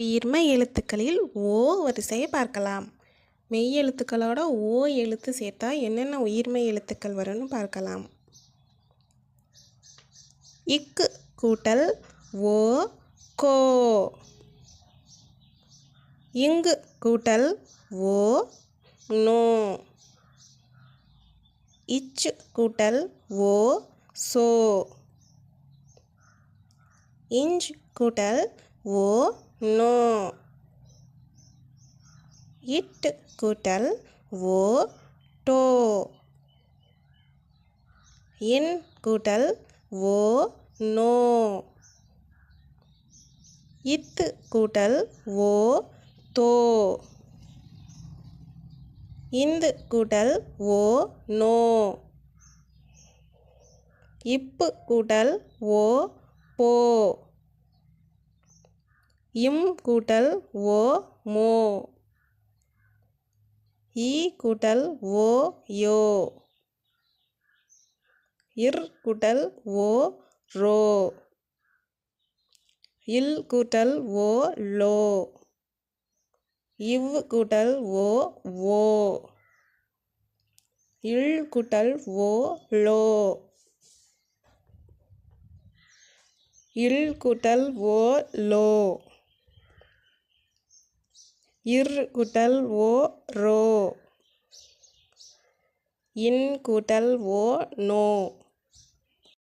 உயிர்மை எழுத்துக்களில் ஓ வரிசையை பார்க்கலாம். மெய் எழுத்துக்களோட ஓ எழுத்து சேர்த்தா என்னென்ன உயிர்மை எழுத்துக்கள் வரும்னு பார்க்கலாம். இக்கு கூட்டல் ஓ கோ. இங்கு கூட்டல் ஓ நோ. இச்சு கூட்டல் ஓ சோ. இஞ்ச் கூட்டல் ஓ நோ. இட் கூட்டல் ஓ டோ. இன் கூட்டல் ஓ நோ. இத்து கூட்டல் ஓ தோ. இந்து கூட்டல் ஓ நோ. இப்பு கூட்டல் ஓ போ. இம் கூட்டல் ஓ மோ. ஈ கூட்டல் ஓ யோ. இர் கூட்டல் ஓ ரோ. இல் கூட்டல் ஓ லோ. இவ் கூட்டல் ஓ ஓ. இல் கூட்டல் ஓ லோ. இல் கூட்டல் ஓ லோ. இர் கூட்டல் ஓ ரோ. இன் கூட்டல் ஓ நோ.